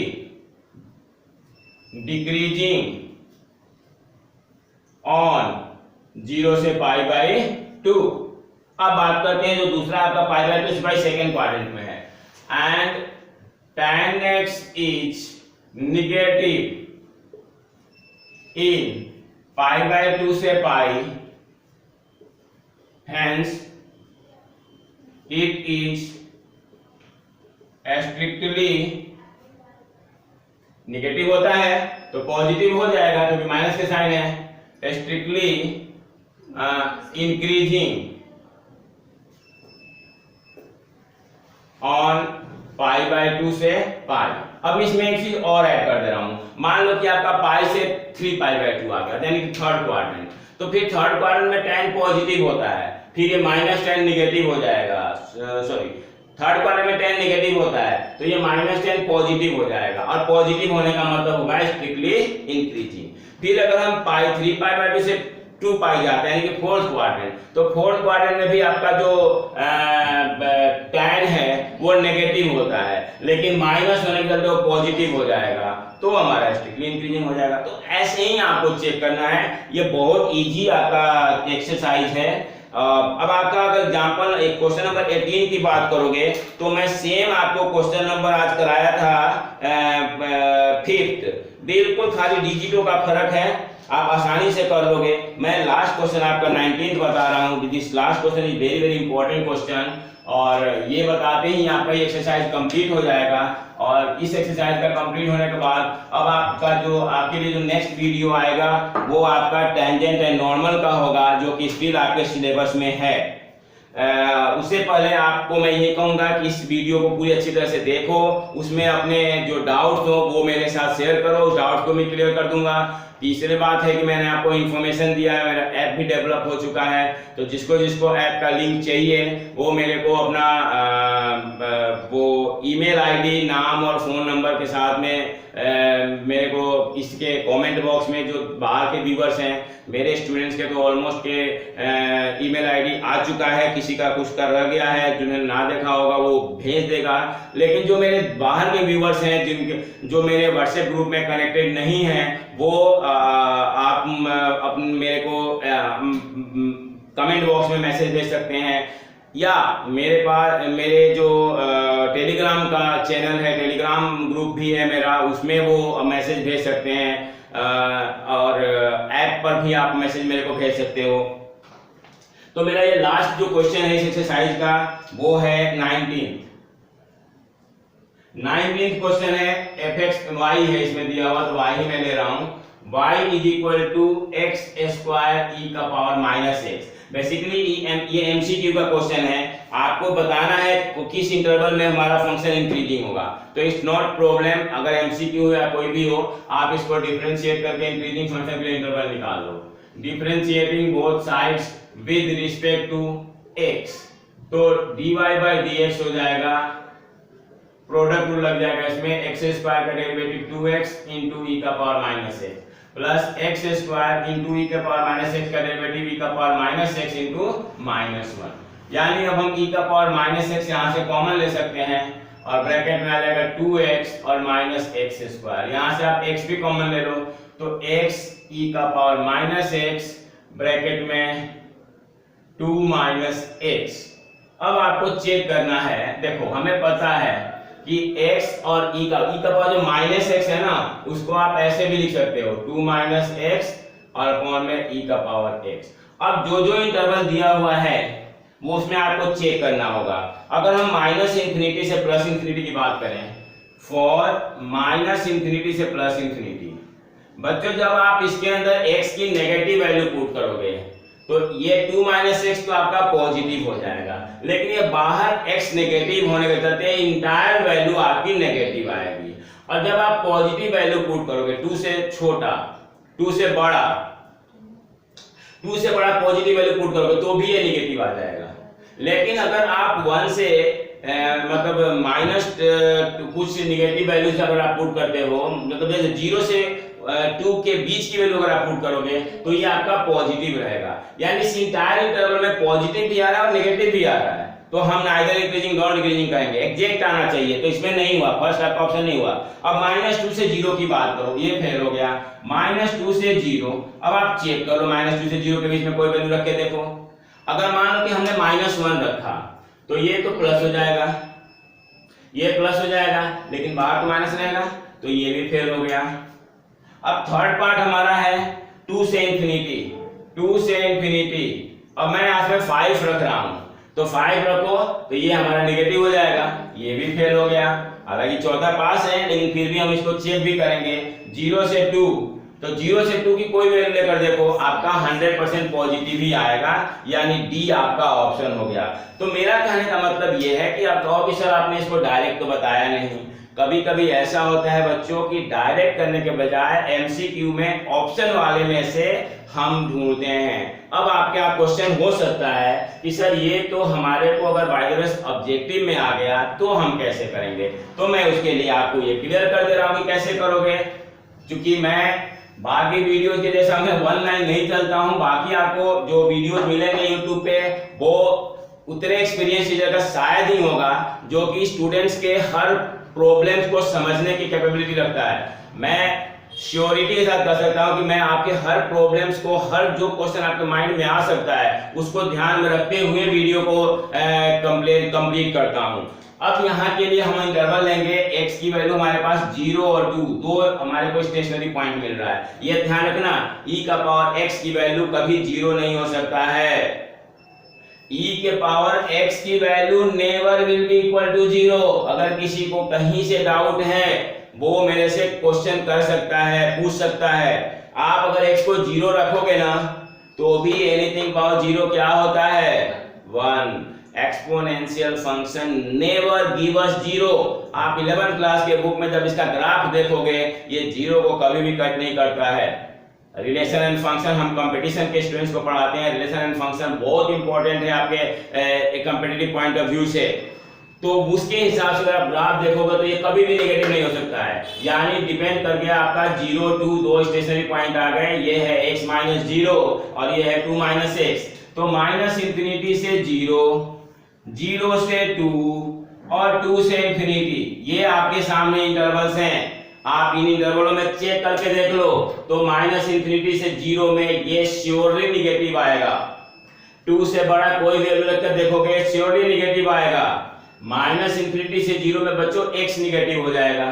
decreasing on 0 से पाई बाई 2। अब बात करते हैं जो दूसरा आपका pi by 2 by second quadrant में है, and tan x is negative in pi by 2 से पाई, hence it is strictly negative होता है तो पॉजिटिव हो जाएगा क्योंकि माइनस के साइन है, strictly increasing on pi by 2 से पाई। अब इसमें एक चीज और ऐड कर दे रहा हूं, मान लो कि आपका पाई से 3 पाई बाई 2 आ गया, यानी कि थर्ड क्वाड्रेंट, तो फिर थर्ड क्वाड्रेंट में tan पॉजिटिव होता है, फिर ये माइनस tan नेगेटिव हो जाएगा, सॉरी थर्ड क्वाड्रेंट में tan नेगेटिव होता है तो ये माइनस tan पॉजिटिव हो जाएगा, और पॉजिटिव होने का मतलब होगा स्ट्रिक्टली इंक्रीजिंग। फिर अगर हम पाई 3 पाई बाई 2 से 2 पाई जाते हैं यानी कि फोर्थ क्वाड्रेंट, तो फोर्थ क्वाड्रेंट में भी आपका जो tan है वो नेगेटिव होता है, लेकिन माइनस होने के चलते वो पॉजिटिव हो जाएगा, तो हमारा स्ट्रिक्टली इंक्रीजिंग हो जाएगा। तो ऐसे ही आपको चेक करना है, ये बहुत इजी आपका एक्सरसाइज है। अब आपका अगर एग्जांपल एक क्वेश्चन नंबर 18 की बात करोगे तो मैं सेम आपको क्वेश्चन नंबर आज कराया था 5th, बिल्कुल खाली डिजिटों का फर्क है, आप आसानी से कर लोगे। मैं लास्ट क्वेश्चन आपका 19th बता रहा हूँ, this last question is very very important question, और ये बताते ही आपका ये एक्सरसाइज कंप्लीट हो जाएगा। और इस एक्सरसाइज का कंप्लीट होने के बाद अब आपका जो आपके लिए जो नेक्स्ट वीडियो आएगा वो आपका टेंजेंट एंड नॉर्मल का होगा, जो कि स्टिल आपके सिलेबस में है। उससे पहले आपको मैं ये कहूँगा कि इस वीडियो को पूरी अच्छी तरह से देखो, उसमें अपने जो डाउट्स हो वो मेरे साथ शेयर करो, उस डाउट को मैं क्लियर कर दूंगा। तीसरी बात है कि मैंने आपको इन्फॉर्मेशन दिया है, मेरा ऐप भी डेवलप हो चुका है, तो जिसको जिसको ऐप का लिंक चाहिए वो मेरे को अपना वो ईमेल आईडी, नाम और फ़ोन नंबर के साथ में मेरे को इसके कमेंट बॉक्स में, जो बाहर के व्यूअर्स हैं मेरे स्टूडेंट्स के तो ऑलमोस्ट के ईमेल आईडी आ चुका है, किसी का कुछ का रह गया है, जिन्होंने ना देखा होगा वो भेज देगा, लेकिन जो मेरे बाहर के व्यूअर्स हैं जिनके जो मेरे व्हाट्सएप ग्रुप में कनेक्टेड नहीं हैं वो आप अपने मेरे को कमेंट बॉक्स में मैसेज भेज सकते हैं, या मेरे पास मेरे जो टेलीग्राम का चैनल है, टेलीग्राम ग्रुप भी है मेरा, उसमें वो मैसेज भेज सकते हैं, और ऐप पर भी आप मैसेज मेरे को भेज सकते हो। तो मेरा ये लास्ट जो क्वेश्चन है इस एक्सरसाइज का वो है 19th क्वेश्चन है, fx y है इसमें दिया हुआ, तो y ही मैं ले रहा हूं, y is equal to x square e का पावर माइनस x। बेसिकली ये एमसीक्यू का क्वेश्चन है, आपको बताना है किस इंटरवल में हमारा फंक्शन इंक्रीजिंग होगा, तो इट्स नॉट प्रॉब्लम, अगर एमसीक्यू या कोई भी हो आप इसको डिफरेंशिएट करके इंक्रीजिंग फंक्शन के लिए इंटरवल निकाल लो, differentiating both sides with respect to x, तो dy बाई dx हो जाएगा, प्रोडक्ट रूल लग जाएगा इसमें, x स्क्वायर का डेरिवेटिव 2x इंटू e का power minus x, plus X square into E के पावर माइनस एक्स का डेरिवेटिव ई का power minus X into minus 1। यानी अब हम ई का पावर माइनस एक्स यहाँ से कॉमन ले सकते हैं और ब्रैकेट में आ जाएगा 2x और माइनस एक्स स्क्वायर। यहाँ से आप x भी कॉमन ले लो तो x ई का पावर माइनस एक्स ब्रैकेट में 2 माइनस एक्स। अब आपको चेक करना है, देखो हमें पता है कि x और e का पावर जो माइनस एक्स है ना उसको आप ऐसे भी लिख सकते हो 2 माइनस एक्स और अपॉन में e का पावर x। अब जो जो इंटरवल दिया हुआ है वो उसमें आपको चेक करना होगा। अगर हम माइनस इंफिनिटी से प्लस इंफिनिटी की बात करें, फॉर माइनस इंफिनिटी से प्लस इंफिनिटी, बच्चों जब आप इसके अंदर x की नेगेटिव वैल्यू पुट करोगे तो ये 2 माइनस एक्स तो आपका पॉजिटिव हो जाएगा, लेकिन ये बाहर x नेगेटिव होने के चलते इंटायर वैल्यू आपकी नेगेटिव आएगी। और जब आप पॉजिटिव वैल्यू पुट करोगे 2 से छोटा 2 से बड़ा 2 से बड़ा पॉजिटिव वैल्यू पुट करोगे तो भी ये नेगेटिव आ जाएगा। लेकिन अगर आप 1 से मतलब माइनस कुछ नेगेटिव वैल्यूज अगर आप पुट करते हो, मतलब जैसे 0 से 2 के बीच की वैल्यू अगर आप पुट करोगे तो ये आपका पॉजिटिव रहेगा। यानी इस इंटायर इंटरवल में पॉजिटिव भी आ रहा है और नेगेटिव भी आ रहा है, तो हम नाइदर इंक्रीजिंग नॉट डिक्रीजिंग कहेंगे, एग्जैक्ट आना चाहिए, तो इसमें नहीं हुआ, फर्स्ट आपका ऑप्शन नहीं हुआ। अब -2 से 0 की बात करो, ये फेल हो गया, -2 से 0। अब आप चेक करो -2 से 0 के बीच में कोई वैल्यू रख के देखो। अगर मान लो कि हमने -1 रखा तो ये तो प्लस हो जाएगा, ये प्लस हो जाएगा, लेकिन बाहर तो माइनस रहेगा तो ये भी फेल हो गया। अब थर्ड पार्ट हमारा है 2 से इंफिनिटी, 2 से इंफिनिटी। अब मैं यहाँ पे 5 रख रहा हूं तो 5 रखो तो ये हमारा नेगेटिव हो जाएगा, ये भी फेल हो गया। हालांकि चौथा पास है लेकिन फिर भी हम इसको चेक भी करेंगे। 0 से 2, तो 0 से 2 की कोई वैल्यू लेकर देखो, आपका 100% पॉजिटिव ही आएगा, यानी डी आपका ऑप्शन हो गया। तो मेरा कहने का मतलब ये है कि आप कहो कि सर आपने इसको डायरेक्ट तो बताया नहीं। कभी कभी ऐसा होता है बच्चों की डायरेक्ट करने के बजाय एमसीक्यू में ऑप्शन वाले में से हम ढूंढते हैं। अब आपके आप क्वेश्चन हो सकता है कि सर ये तो हमारे को अगर बाय द वे ऑब्जेक्टिव में आ गया तो हम कैसे करेंगे, तो मैं उसके लिए आपको ये क्लियर कर दे रहा हूं कि कैसे करोगे। क्योंकि मैं बाकी वीडियो के जैसा मैं वन लाइन नहीं चलता हूं, बाकी आपको जो वीडियो मिलेंगे यूट्यूब पे वो उतने एक्सपीरियंस टीचर का शायद ही होगा जो कि स्टूडेंट्स के हर प्रॉब्लम्स को समझने की कैपेबिलिटी रखता है। मैं श्योरिटी के साथ कह सकता हूं कि मैं आपके हर प्रॉब्लम्स को, हर जो क्वेश्चन आपके माइंड में आ सकता है उसको ध्यान में रखते हुए वीडियो को कंप्लीट करता हूं। अब यहाँ के लिए हम इंटरवल लेंगे, x की वैल्यू हमारे पास 0 और 2, दो हमारे को स्टेशनरी पॉइंट मिल रहा है। ये ध्यान रखना, e का पावर x की वैल्यू कभी 0 नहीं हो सकता है। e के पावर x की value never will be equal to 0। अगर किसी को कहीं से डाउट है वो मेरे से क्वेश्चन कर सकता है, पूछ सकता है। आप अगर x को 0 रखोगे ना तो भी एनीथिंग पावर 0 क्या होता है, 1। Exponential function never give us 0। आप 11th क्लास के बुक में जब इसका ग्राफ देखोगे ये 0 को कभी भी कट नहीं करता है। रिलेशन एंड फंक्शन हम कंपटीशन के स्टूडेंट्स को पढ़ाते हैं। रिलेशन एंड फंक्शन बहुत इंपॉर्टेंट है आपके कॉम्पिटिटिव पॉइंट ऑफ व्यू से, तो उसके हिसाब से अगर आप ग्राफ देखोगे तो ये कभी भी नेगेटिव नहीं हो सकता है। यानी डिपेंड कर गया आपका 0 2, दो स्टेशनरी पॉइंट आ गए, ये है x माइनस 0 और ये है 2 माइनस x। तो माइनस इंफिनिटी से 0, 0 से 2 और 2 से इंफिनिटी, ये आपके सामने इंटरवल्स हैं। आप इन इंटरवलों में चेक करके देख लो तो माइनस इंफिनिटी से 0 में ये श्योरली नेगेटिव आएगा। 2 से बड़ा कोई वैल्यू रखकर देखोगे श्योरली नेगेटिव आएगा। माइनस इंफिनिटी से 0 में बच्चों x नेगेटिव हो जाएगा,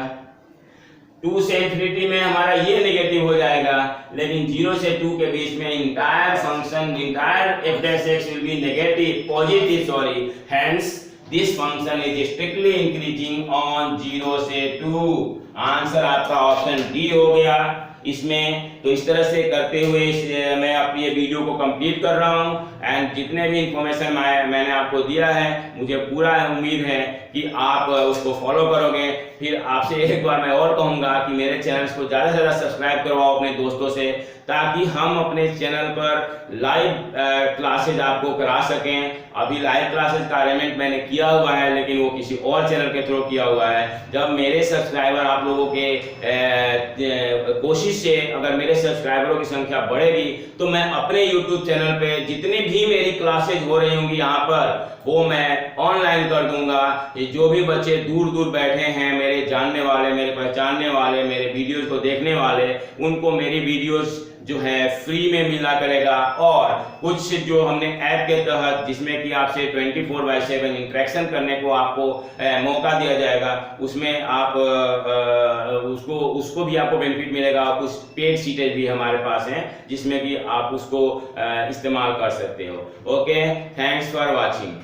2 से इंफिनिटी में हमारा ये नेगेटिव हो जाएगा, लेकिन 0 से 2 के बीच में entire function, entire f dash x will be negative, positive sorry, hence this function is strictly increasing on 0 से 2। आंसर आपका ऑप्शन डी हो गया इसमें। तो इस तरह से करते हुए मैं अपनी ये वीडियो को कंप्लीट कर रहा हूँ एंड जितने भी इंफॉर्मेशन मैंने आपको दिया है मुझे पूरा उम्मीद है कि आप उसको फॉलो करोगे। फिर आपसे एक बार मैं और कहूँगा कि मेरे चैनल्स को ज़्यादा से ज़्यादा सब्सक्राइब करवाओ अपने दोस्तों से, ताकि हम अपने चैनल पर लाइव क्लासेज आपको करा सकें। अभी लाइव क्लासेज का अरेंजमेंट मैंने किया हुआ है, लेकिन वो किसी और चैनल के थ्रू किया हुआ है। जब मेरे सब्सक्राइबर आप लोगों के कोशिश से अगर मेरे सब्सक्राइबरों की संख्या बढ़ेगी तो मैं अपने YouTube चैनल पे जितनी भी मेरी क्लासेज हो रही होंगी यहाँ पर वो मैं ऑनलाइन कर दूंगा। ये जो भी बच्चे दूर दूर बैठे हैं, मेरे जानने वाले, मेरे पहचानने वाले, मेरे वीडियोस को देखने वाले, उनको मेरी वीडियोस जो है फ्री में मिला करेगा। और कुछ जो हमने ऐप के तहत जिसमें कि आपसे 24/7 इंटरेक्शन करने को आपको मौका दिया जाएगा, उसमें आप उसको भी आपको बेनिफिट मिलेगा। कुछ पेड सीटेज भी हमारे पास हैं जिसमें कि आप उसको इस्तेमाल कर सकते हो। Okay, thanks for watching.